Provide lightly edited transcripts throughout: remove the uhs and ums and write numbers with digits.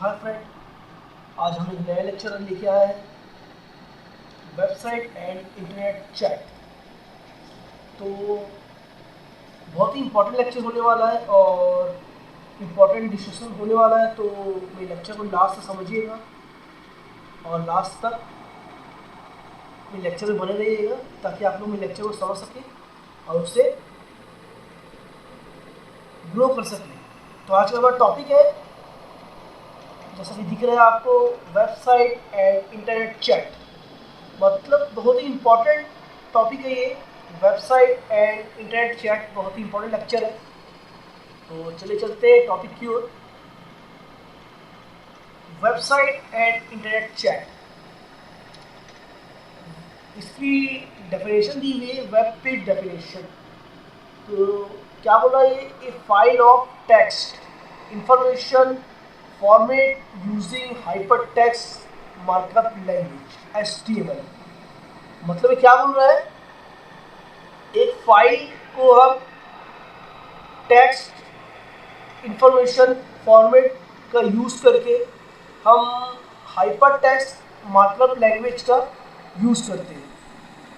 Hi friend, आज हम एक नया लेक्चर लेके आए हैं, वेबसाइट एंड इंटरनेट चैट। तो बहुत ही इम्पोर्टेंट लेक्चर होने वाला है और इम्पोर्टेंट डिस्कशन होने वाला है। तो मेरे लेक्चर को लास्ट तक समझिएगा और लास्ट तक मेरे लेक्चर में बने रहिएगा ताकि आप लोग मेरे लेक्चर को समझ सकें और उससे ग्रो कर सकें। तो आज का हमारा टॉपिक है, जैसा कि दिख रहा है आपको, वेबसाइट एंड इंटरनेट चैट। मतलब बहुत ही इम्पोर्टेंट टॉपिक है ये। वेबसाइट एंड इंटरनेट चैट बहुत ही इम्पोर्टेंट लेक्चर है। तो चले चलते हैं टॉपिक की ओर। वेबसाइट एंड इंटरनेट चैट, इसकी डेफिनेशन दी हुई है, वेब पेज डेफिनेशन। तो क्या बोला ये? A file of text information format using hyper text markup language HTML। मतलब ये क्या बोल रहा है? एक फाइल को हम टेक्स्ट इंफॉर्मेशन फॉर्मेट का यूज़ करके हम हाइपर टेक्स्ट मार्कअप लैंग्वेज का यूज़ करते हैं।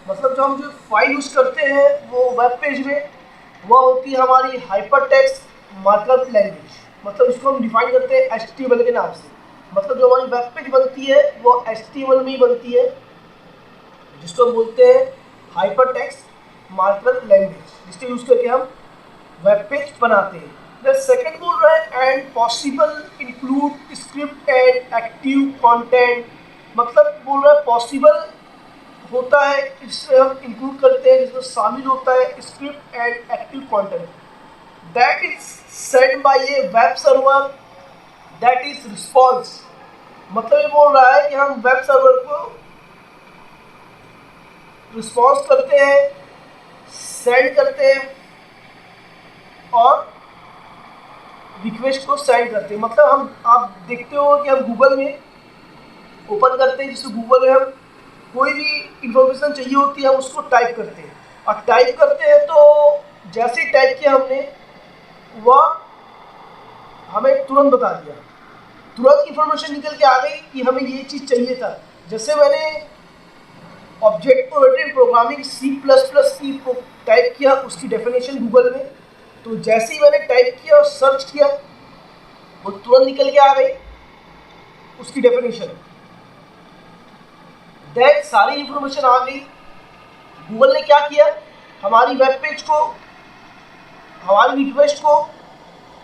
मतलब जो हम जो फाइल यूज़ करते हैं वो वेब पेज में, वह होती है हमारी हाइपर टेक्स्ट मार्कअप लैंग्वेज। मतलब इसको हम डिफाइन करते हैं HTML के नाम से। मतलब जो हमारी वेब पेज बनती है वो HTML में ही बनती है, जिसको हम बोलते हैं हाइपर टेक्स्ट मार्कअप लैंग्वेज, जिसके यूज़ करके हम वेब पेज बनाते हैं। द सेकंड बोल रहा है and possible include script and active content. मतलब बोल रहा है पॉसिबल होता है, इससे हम इंक्लूड करते हैं, जिसमें शामिल होता है script and active content that is send by a web server that is response. मतलब ये बोल रहा है कि हम वेब सर्वर को रिस्पॉन्स करते हैं, सेंड करते हैं और रिक्वेस्ट को सेंड करते हैं। मतलब हम, आप देखते हो कि हम गूगल में ओपन करते हैं, जिससे गूगल में हम कोई भी इंफॉर्मेशन चाहिए होती है हम उसको टाइप करते हैं, और टाइप करते हैं तो जैसे ही टाइप किया हमने, वह हमें तुरंत बता दिया, तुरंत इंफॉर्मेशन निकल के आ गई कि हमें ये चीज़ चाहिए था। जैसे मैंने ऑब्जेक्ट ओरिएंटेड प्रोग्रामिंग C++ की टाइप किया, उसकी डेफिनेशन गूगल में, तो जैसे ही मैंने टाइप किया और सर्च किया, वो तुरंत निकल के आ गई उसकी डेफिनेशन। दैट सारी इंफॉर्मेशन आ गई। गूगल ने क्या किया? हमारी वेब पेज को, हमारी रिक्वेस्ट को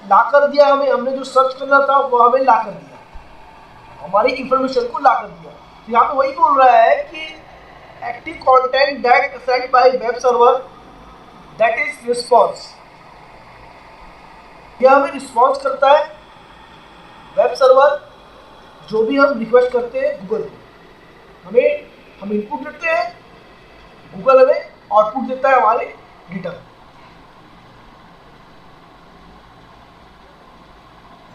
ला कर दिया हमें। हमने जो सर्च करना था वो हमें ला कर दिया, हमारी इंफॉर्मेशन को ला कर दिया। तो यहाँ पे वही बोल रहा है कि active content that send by web server that is response. यह हमें रिस्पॉन्स करता है वेब सर्वर, जो भी हम रिक्वेस्ट करते हैं गूगल को। हम इनपुट देते हैं, गूगल हमें आउटपुट देता है हमारे डेटा।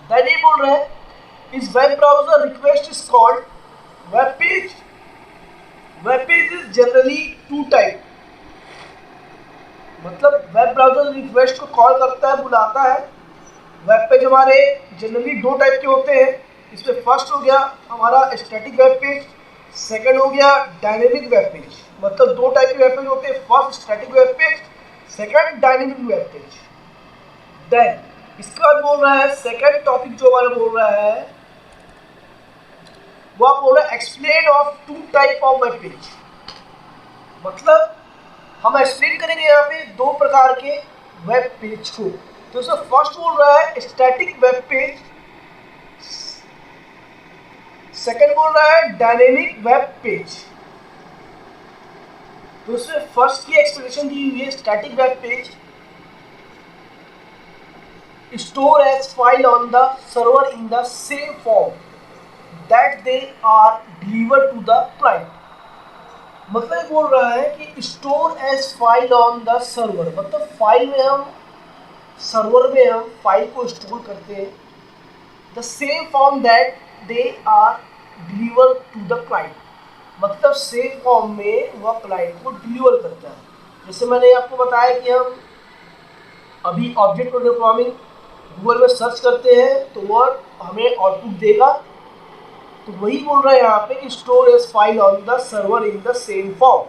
देन ये बोल रहे हैं इस web browser request is called web page. Web page is generally two type. मतलब वेब ब्राउजर रिक्वेस्ट को कॉल करता है, बुलाता है। वेब पेज हमारे जनरली दो टाइप के होते हैं। इसमें फर्स्ट हो गया हमारा स्टैटिक वेब पेज, सेकंड हो गया डायनेमिक वेब पेज। मतलब दो टाइप के वेब पेज होते हैं, first static web page, second dynamic web page. Then इसके बाद बोल रहा है सेकंड टॉपिक जो हमारा बोल रहा है, वो आप बोल रहा है explain of two type of web page. मतलब हम एक्सप्लेन करेंगे यहाँ पे दो प्रकार के वेब पेज को। तो इसमें फर्स्ट बोल रहा है स्टैटिक वेब पेज, सेकंड बोल रहा है डायनेमिक वेब पेज। तो इसमें फर्स्ट की एक्सप्लेनेशन दी हुई है, static web page store as file on the server in the same form that they are delivered to the client। मतलब बोल रहा है कि store as file on the server, मतलब फाइल में हम, सर्वर में हम फाइल को स्टोर करते हैं, the same form that they are delivered to the client। मतलब सेम फॉर्म में वह क्लाइंट को डिलीवर करता है। जैसे मैंने आपको बताया कि हम अभी ऑब्जेक्ट ओरिएंटेड प्रोग्रामिंग गूगल में सर्च करते हैं तो वह हमें आउटपुट देगा। तो वही बोल रहा है यहाँ पे कि store as file on the server in the same form.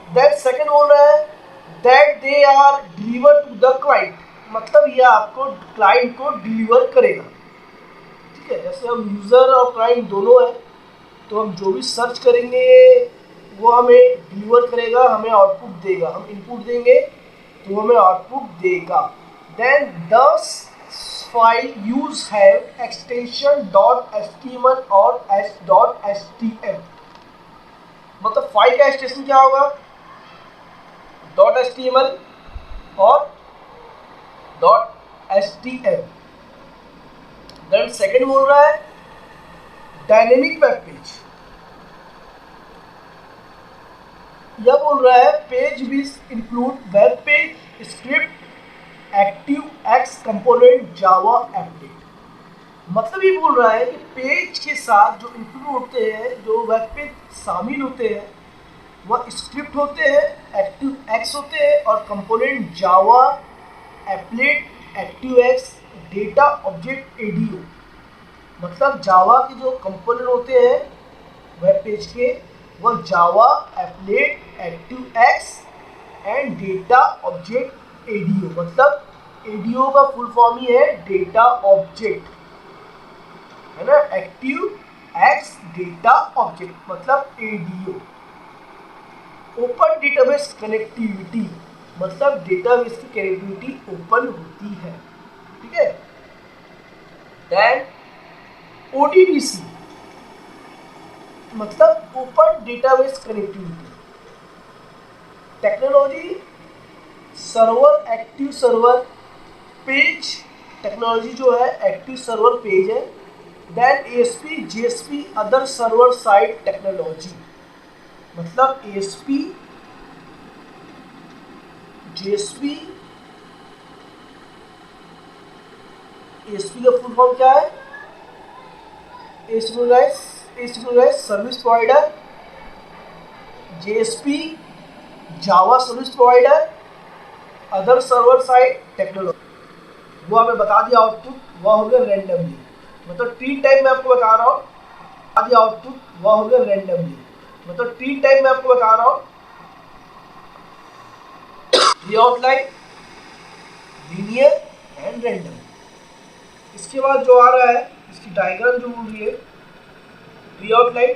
Then second बोल रहा है that they are deliver to the client, मतलब ये आपको क्लाइंट को डिलीवर करेगा। ठीक है, जैसे हम यूजर और क्लाइंट दोनों है, तो हम जो भी सर्च करेंगे वो हमें डिलीवर करेगा, हमें आउटपुट देगा। हम इनपुट देंगे तो हमें आउटपुट देगा। Then the file use have extension .html और h.html, मतलब फाइल का एक्सटेंशन क्या होगा, .html और .html। देन सेकंड बोल रहा है डायनेमिक वेब पेज, यह बोल रहा है page which include web page script active x component Java applet, मतलब ये बोल रहा है कि पेज के साथ जो इंक्लूड होते हैं, जो वेब पेज शामिल होते हैं, वह स्क्रिप्ट होते हैं, एक्टिव एक्स होते हैं और कंपोनेंट जावा applet active X data object ADO, मतलब जावा के जो कंपोनेंट होते हैं वेब पेज के, वह Java applet active X and data object ADO, मतलब एडीओ का फुल फॉर्म ही है डेटा ऑब्जेक्ट, है ना, एक्टिव एक्स डेटा ऑब्जेक्ट मतलब एडीओ। ओपन डेटाबेस कनेक्टिविटी, मतलब डेटाबेस की कनेक्टिविटी ओपन होती है। ठीक है, देन ओडीबीसी, मतलब open database connectivity, technology server active server page, technology जो है एक्टिव सर्वर पेज है। Then ASP JSP other server side technology, मतलब एएसपी जेएसपी, एएसपी का फुल फॉर्म क्या है, asynchronise service provider, JSP Java service provider, other server side technology. वो हमें बता दिया आउटपुट, वह हो गया रैंडमली, मतलब 3 टाइम मैं आपको बता रहा हूँ, बता दिया आउटपुट वह हो गया रैंडमली, मतलब 3 टाइम मैं आपको बता रहा हूँ, आउटलाइन, लीनियर एंड रैंडम। इसके बाद जो आ रहा है इसकी डायग्राम जो बोल रही है ट्री आउटलाइन,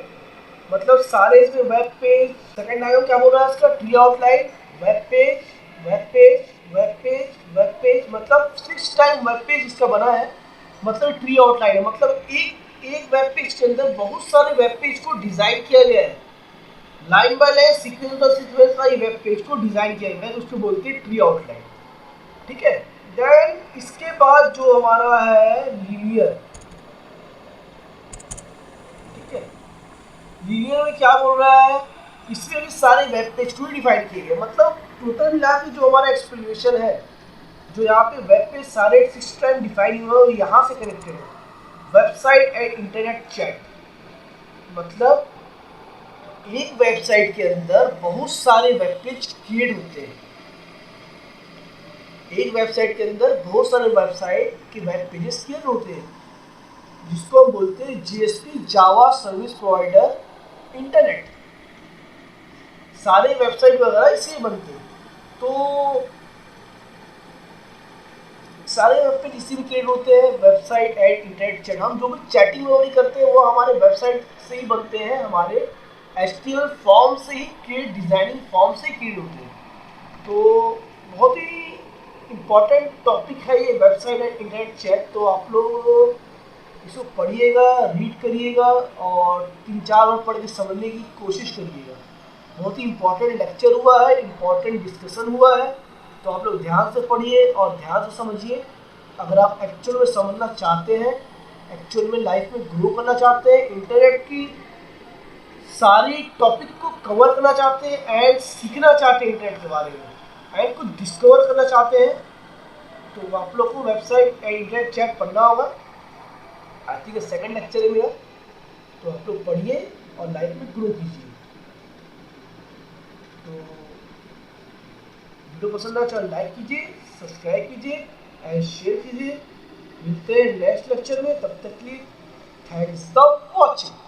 मतलब सारे इसमें वेब पेज, सेकंड डायग्राम क्या बोल रहा है इसका, tree outline, web page, web page, web page, web page, मतलब 6 टाइम वेब पेज इसका बना है, मतलब ट्री आउटलाइन है, मतलब एक वेब पेज के अंदर बहुत सारे वेब पेज को डिजाइन किया गया है, line by line sequence by sequence का ये वेब पेज को डिजाइन किया गया है, उसको बोलते हैं ट्री आउटलाइन। ठीक है, देन इसके बाद जो हमारा है लीनियर। ठीक है, लीनियर में क्या बोल रहा है, इसमें भी सारे वेब पेज को डिफाइन किए गए, मतलब टोटल मिला के जो हमारा एक्सप्लेनेशन है, जो यहाँ पे वेब पेज सारे 6 टाइम डिफाइन हुआ है, यहाँ से कनेक्टेड है। वेबसाइट एंड इंटरनेट चैट, मतलब एक वेबसाइट के अंदर बहुत सारे वेब पेज क्रिएट होते हैं, एक वेबसाइट के अंदर बहुत सारे वेबसाइट के वेब पेजेस क्रिएट होते हैं, जिसको हम बोलते हैं जीएसपी जावा सर्विस प्रोवाइडर इंटरनेट। सारे वेबसाइट वगैरह इससे बनते हैं, तो सारे वेब पेज इसी में क्रिएट होते हैं। वेबसाइट एंड इंटरनेट चैट, हम जो भी चैटिंग वगैरह करते हैं वो हमारे वेबसाइट से ही बनते हैं, हमारे एचटीएमएल फॉर्म से ही क्रिएट, डिजाइनिंग फॉर्म से ही क्रिएट होते हैं। तो बहुत ही इम्पॉर्टेंट टॉपिक है ये वेबसाइट एंड इंटरनेट चैट, तो आप लोग इसको पढ़िएगा, रीड करिएगा और 3-4 बार पढ़ के समझने की कोशिश करिएगा। बहुत ही इम्पॉर्टेंट लेक्चर हुआ है, इम्पॉर्टेंट डिस्कशन हुआ है, तो आप लोग ध्यान से पढ़िए और ध्यान से समझिए। अगर आप एक्चुअल में समझना चाहते हैं, एक्चुअल में लाइफ में ग्रो करना चाहते हैं, इंटरनेट की सारी टॉपिक को कवर करना चाहते हैं एंड सीखना चाहते हैं इंटरनेट के बारे में एंड कुछ डिस्कवर करना चाहते हैं, तो आप लोग को वेबसाइट एंड इंटरनेट चैट पढ़ना होगा। आई थिंक सेकंड लेक्चर है मेरा, तो आप लोग पढ़िए और लाइफ में ग्रो कीजिए। तो वीडियो पसंद आया तो लाइक कीजिए, सब्सक्राइब कीजिए एंड शेयर कीजिए। मिलते हैं नेक्स्ट लेक्चर में, तब तक के लिए थैंक्स फॉर वॉचिंग।